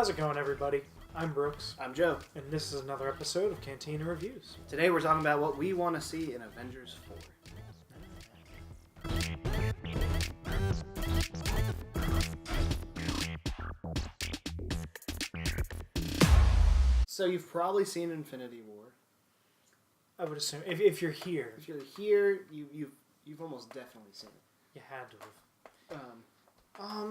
How's it going, everybody? I'm Brooks, I'm Joe. and this is another episode of Cantina Reviews. Today we're talking about what we want to see in Avengers 4. So you've probably seen Infinity War. I would assume, if you're here, If you're here, you've almost definitely seen it. you had to have.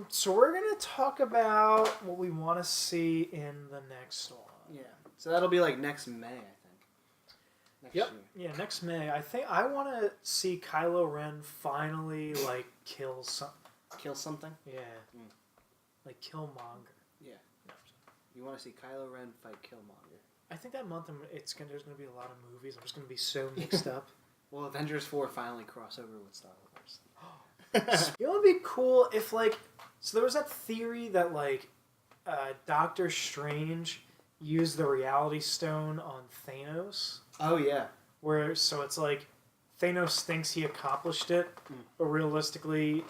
So we're going to talk about what we want to see in the next one. Yeah. So that'll be like next May, I think. Next year. Yeah, next May. I think I want to see Kylo Ren finally, kill something. Kill something? Yeah. Like, Killmonger. Yeah. You want to see Kylo Ren fight Killmonger. I think that month there's going to be a lot of movies. I'm just going to be so mixed up. Well, Avengers 4 finally crossover with Star Wars. You know what would be cool if, so there was that theory that, Doctor Strange used the Reality Stone on Thanos. Oh, yeah. So it's like, Thanos thinks he accomplished it, but realistically,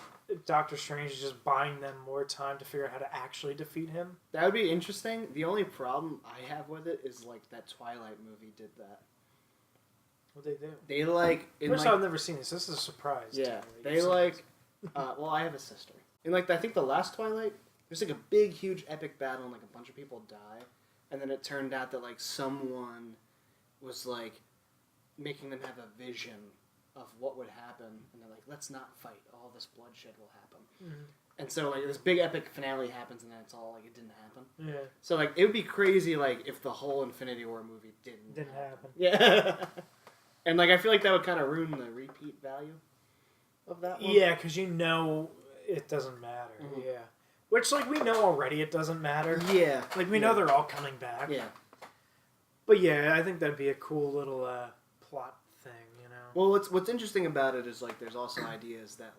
Doctor Strange is just buying them more time to figure out how to actually defeat him. That would be interesting. The only problem I have with it is, that Twilight movie did that. What'd they do? They, First, I've never seen this. This is a surprise. Yeah. To me. Well, I have a sister. In, I think the last Twilight, there's, a big, huge, epic battle, and, a bunch of people die. And then it turned out that, someone was, making them have a vision of what would happen. And they're like, let's not fight. All this bloodshed will happen. Mm-hmm. And so, this big, epic finale happens, and then it's all, it didn't happen. Yeah. So, it would be crazy, if the whole Infinity War movie didn't happen. Yeah. And, I feel like that would kind of ruin the repeat value of that one. Yeah, because it doesn't matter. Mm-hmm. Yeah. Which, we know already it doesn't matter. Yeah. We know they're all coming back. Yeah. But yeah, I think that'd be a cool little plot thing, Well, what's interesting about it is, there's also ideas that,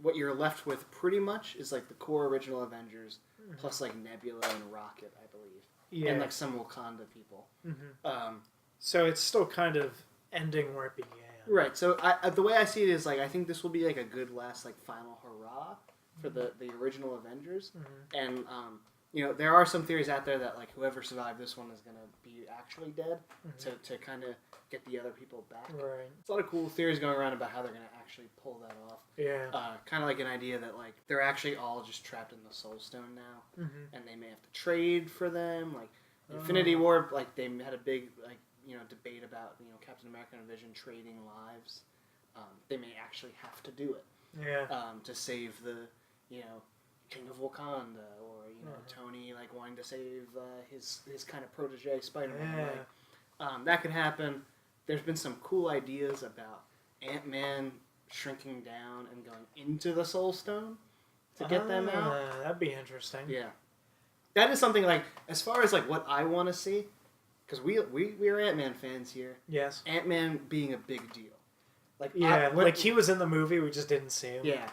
what you're left with pretty much is, the core original Avengers, plus, Nebula and Rocket, I believe. Yeah. And, some Wakanda people. Mm-hmm. So it's still kind of ending where it began. Right. So the way I see it is, I think this will be, a good last, final hurrah for the original Avengers. Mm-hmm. And, there are some theories out there that, whoever survived this one is going to be actually dead to kind of get the other people back. Right. There's a lot of cool theories going around about how they're going to actually pull that off. Yeah. Kind of an idea that, they're actually all just trapped in the Soul Stone now. Mm-hmm. And they may have to trade for them. Infinity War, they had a big, debate about, Captain America and Vision trading lives. They may actually have to do it. Yeah. To save the, King of Wakanda, or Tony wanting to save his kind of protege Spider-Man. Yeah. That could happen. There's been some cool ideas about Ant-Man shrinking down and going into the Soul Stone to get them out. That'd be interesting. Yeah, that is something as far as what I want to see, because we are Ant-Man fans here. Yes. Ant-Man being a big deal. He was in the movie, we just didn't see him. Yeah.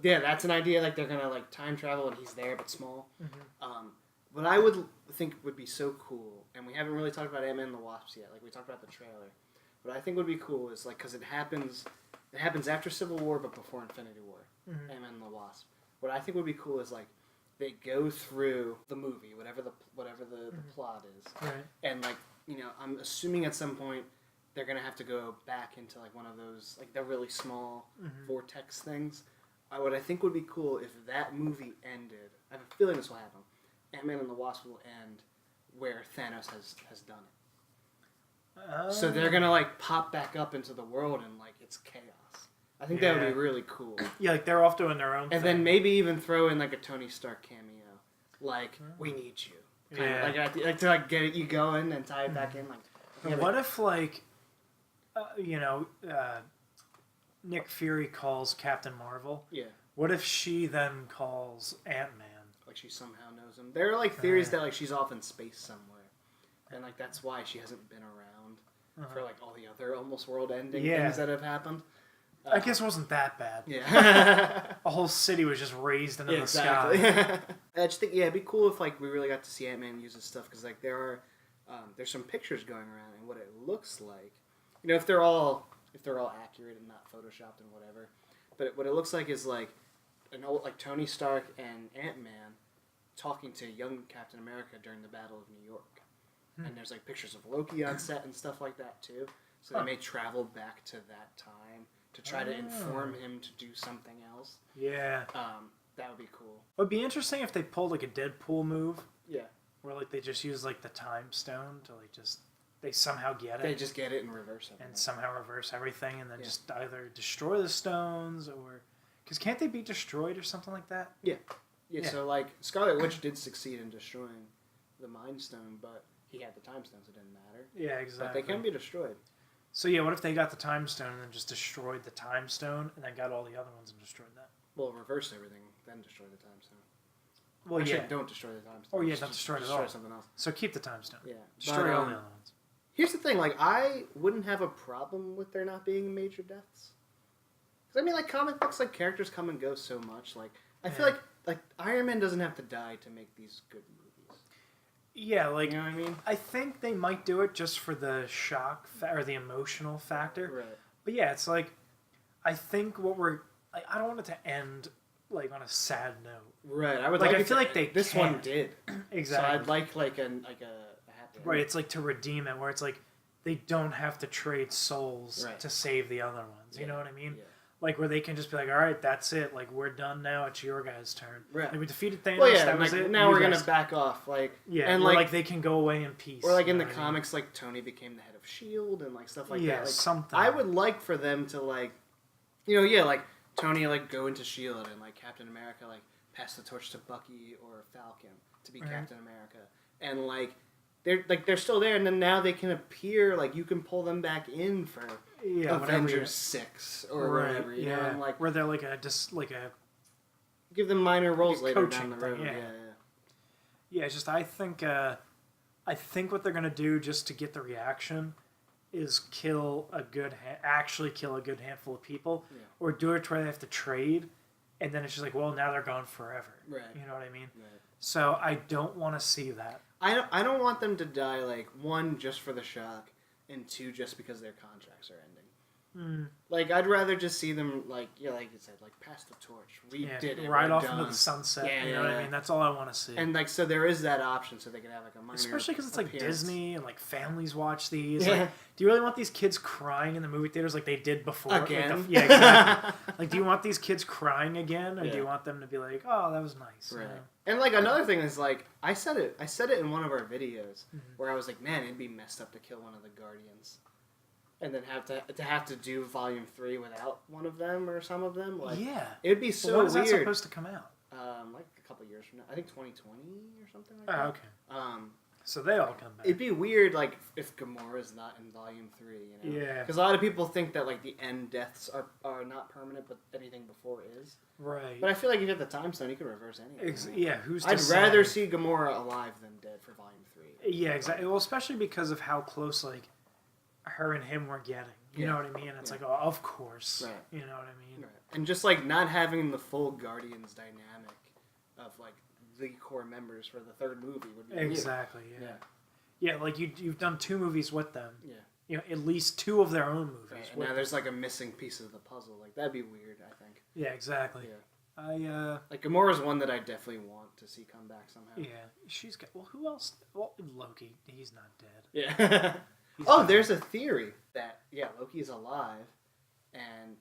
Yeah, that's an idea. They're gonna time travel and he's there but small. Mm-hmm. What I would think would be so cool, and we haven't really talked about Ant-Man and the Wasp yet. We talked about the trailer. What I think would be cool is because it happens after Civil War but before Infinity War. Mm-hmm. Ant-Man and the Wasp. What I think would be cool is they go through the movie, whatever the plot is, right. And I'm assuming at some point they're gonna have to go back into one of those the really small vortex things. What I think would be cool if that movie ended. I have a feeling this will happen. Ant-Man and the Wasp will end where Thanos has done it. So they're gonna pop back up into the world and it's chaos. I think that would be really cool. Yeah, they're off doing their own thing. And then maybe even throw in a Tony Stark cameo. We need you. To get you going and tie it back in. What if Nick Fury calls Captain Marvel? Yeah. What if she then calls Ant-Man? She somehow knows him. There are theories that she's off in space somewhere, and that's why she hasn't been around for all the other almost world-ending things that have happened. I guess it wasn't that bad. Yeah. A whole city was just raised into the sky. sky. I just think it'd be cool if we really got to see Ant-Man use his stuff, because there's some pictures going around and what it looks like. If they're all accurate and not photoshopped and whatever, but what it looks like is an old Tony Stark and Ant-Man talking to young Captain America during the Battle of New York. And there's like pictures of Loki on set and stuff like that too. So they may travel back to that time to try to inform him to do something else. Yeah. That would be cool. It would be interesting if they pulled like a Deadpool move. Yeah. Where like they just use like the time stone to like just they somehow get it. They just get it and reverse it. And somehow reverse everything and then just either destroy the stones or because can't they be destroyed or something like that? Yeah. Yeah. So like Scarlet Witch did succeed in destroying the Mind Stone, but he had the time stones. It didn't matter. Yeah, exactly. But they can be destroyed. So yeah, what if they got the time stone and then just destroyed the time stone and then got all the other ones and destroyed that? Well, reverse everything, then destroy the time stone. Well, Actually, yeah. don't destroy the time stone. Oh yeah, don't destroy it at all. Destroy something else. So keep the time stone. Yeah. Destroy all the other ones. Here's the thing, like, I wouldn't have a problem with there not being major deaths. Because, I mean, like, comic books, like, characters come and go so much. Like, I feel like Iron Man doesn't have to die to make these good movies. Yeah, like, you know what I mean? I think they might do it just for the shock or the emotional factor. Right. But yeah, it's like, I think what we're, like, I don't want it to end, like, on a sad note. Right, I would like, like I feel like this one did. Exactly. So I'd like a happy ending. Right, it's like to redeem it, where it's like, they don't have to trade souls to save the other ones. You know what I mean? Yeah. Like, where they can just be like, all right, that's it. Like, we're done now. It's your guys' turn. Right. Like, we defeated Thanos. Well, yeah, that was like, it. now You we're guys... going to back off. Like, yeah, and like, they can go away in peace. Or, like, in the comics, like, Tony became the head of S.H.I.E.L.D. and, like, stuff like that. Yeah, Like, something. I would like for them to, like, you know, yeah, like, Tony, like, go into S.H.I.E.L.D. and, like, Captain America, like, pass the torch to Bucky or Falcon to be Captain America. And, like, they're still there, and then now they can appear, like, you can pull them back in for Avengers 6 or whatever, you know, and, like, where they're like a give them minor roles like later down the road. Thing, yeah. It's just I think what they're gonna do just to get the reaction is actually kill a good handful of people, or do it where they have to trade, and then it's just like, well, now they're gone forever. Right. You know what I mean? Right. So I don't want to see that. I don't want them to die, like, one, just for the shock, and two, just because their contracts are ending. Like, I'd rather just see them, like, like you said, like, pass the torch. We did it. Right off done. into the sunset. You know what I mean? That's all I want to see. And, like, so there is that option, so they can have, like, a minor especially because it's, like, appearance. Disney, and, like, families watch these. Like, do you really want these kids crying in the movie theaters like they did before? Again? Like yeah, exactly. Like, do you want these kids crying again, or do you want them to be like, oh, that was nice? Right. You know? And, like, another thing is, like, I said it in one of our videos, where I was like, man, it'd be messed up to kill one of the Guardians. And then have to do Volume 3 without one of them or some of them. Like, it'd be so when is weird. That supposed to come out? Like a couple years from now. I think 2020 or something like that. Oh, okay. So they all come back. It'd be weird, like, if Gamora's not in Volume 3, you know? Yeah. Because a lot of people think that, like, the end deaths are not permanent, but anything before is. Right. But I feel like if you have the time stone, you can reverse anything. Who's I'd rather see Gamora alive than dead for Volume 3. Yeah, exactly. Well, especially because of how close, like, her and him were getting. You know what I mean? It's like, oh, of course. Right. You know what I mean? Right. And just, like, not having the full Guardians dynamic of, like, the core members for the third movie would be exactly. weird. Yeah, like you've done 2 movies with them. Yeah. You know, at least 2 of their own movies. Right. And now there's like a missing piece of the puzzle. Like, that'd be weird, I think. Yeah, exactly. Yeah. Like, Gamora's one that I definitely want to see come back somehow. Yeah. She's got. Well, who else? Well, Loki. He's not dead. Yeah. Oh, there's a theory that Loki's alive, and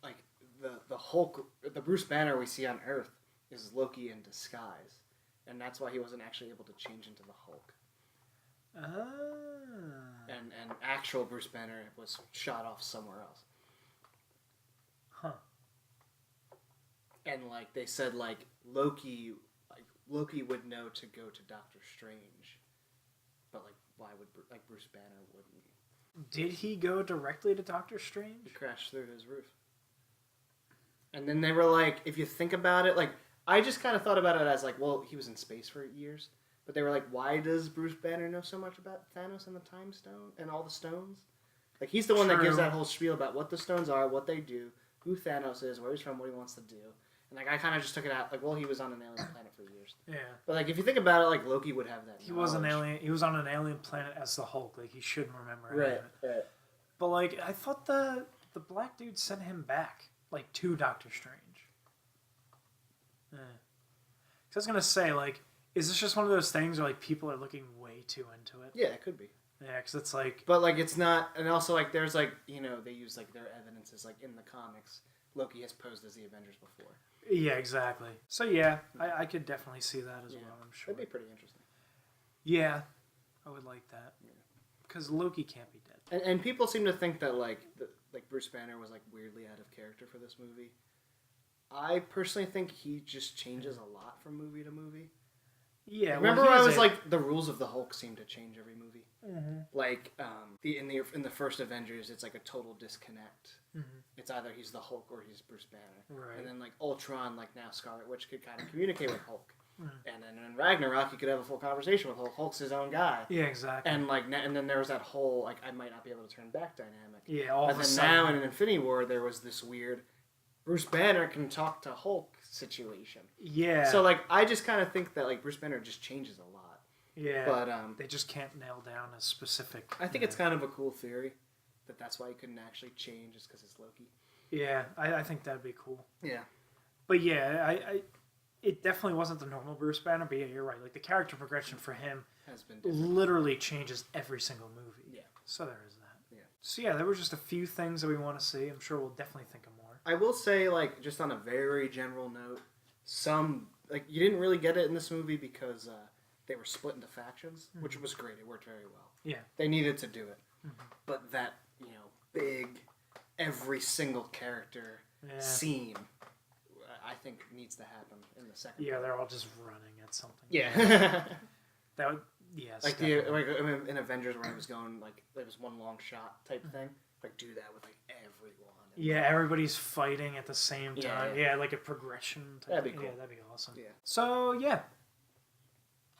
like the Hulk, the Bruce Banner we see on Earth is Loki in disguise, and that's why he wasn't actually able to change into the Hulk. And actual Bruce Banner was shot off somewhere else. Huh. And like they said, like Loki would know to go to Doctor Strange, but like why would Bruce Banner wouldn't? Did he go directly to Doctor Strange? He crashed through his roof. And then they were like, if you think about it, like I just kind of thought about it as like, well, he was in space for years. But they were like, why does Bruce Banner know so much about Thanos and the Time Stone and all the stones? Like, he's the one that gives that whole spiel about what the stones are, what they do, who Thanos is, where he's from, what he wants to do. And, like, I kind of just took it out, like, well, he was on an alien planet for years. Yeah. But, like, if you think about it, like, Loki would have that He was an alien. He was on an alien planet as the Hulk. Like, he shouldn't remember any of it. Right. But, like, I thought the black dude sent him back, like, to Doctor Strange. Yeah. 'Cause I was going to say, like, Is this just one of those things where like people are looking way too into it? Yeah, it could be. Yeah, because it's like... But, like, it's not... And also, like, there's, like, you know, they use, like, their evidences, like, in the comics. Loki has posed as the Avengers before. Yeah, exactly. So, yeah, I could definitely see that as well, I'm sure. That'd be pretty interesting. Yeah, I would like that. Because Loki can't be dead. And people seem to think that, like, Bruce Banner was, like, weirdly out of character for this movie. I personally think he just changes a lot from movie to movie. Yeah, remember I was like, the rules of the Hulk seem to change every movie. Mm-hmm. Like, in the first Avengers, it's like a total disconnect. Mm-hmm. It's either he's the Hulk or he's Bruce Banner. Right. And then like Ultron, like now Scarlet Witch could kind of communicate with Hulk. Mm-hmm. And then in Ragnarok, you could have a full conversation with Hulk. Hulk's his own guy. Yeah, exactly. And like, and then there was that whole like I might not be able to turn back dynamic. Yeah, all and of a then sudden. now in Infinity War, there was this weird Bruce Banner can talk to Hulk situation. Yeah. So like, I just kind of think that like Bruce Banner just changes a lot. Yeah. But they just can't nail down a specific. I think it's kind of a cool theory that that's why he couldn't actually change, is because it's Loki. Yeah, I think that'd be cool. Yeah. But yeah, it definitely wasn't the normal Bruce Banner. But yeah, you're right. Like the character progression for him has been different. Literally changes every single movie. Yeah. So there is that. Yeah. So yeah, there were just a few things that we want to see. I'm sure we'll definitely think of more. I will say, like, just on a very general note, some like you didn't really get it in this movie because they were split into factions, which was great. It worked very well. Yeah. They needed to do it, but that big, every single character scene, I think needs to happen in the second. Yeah, part. they're all just running at something. Yeah. That would, yes. Like in Avengers where it was going like it was one long shot type thing. Like do that with like everyone. Yeah, everybody's fighting at the same time. Yeah. Yeah, like a progression type. That'd be cool. Yeah, that'd be awesome. Yeah. So yeah,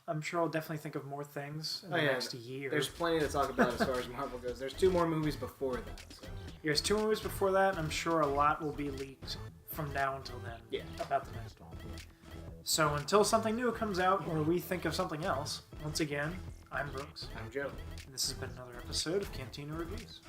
I'm sure I'll definitely think of more things in the next year. There's plenty to talk about as far as Marvel goes. There's 2 more movies before that. So. There's 2 movies before that, and I'm sure a lot will be leaked from now until then. Yeah. About the next one. So until something new comes out, or we think of something else, once again, I'm Brooks. I'm Joe. And this has been another episode of Cantina Reviews.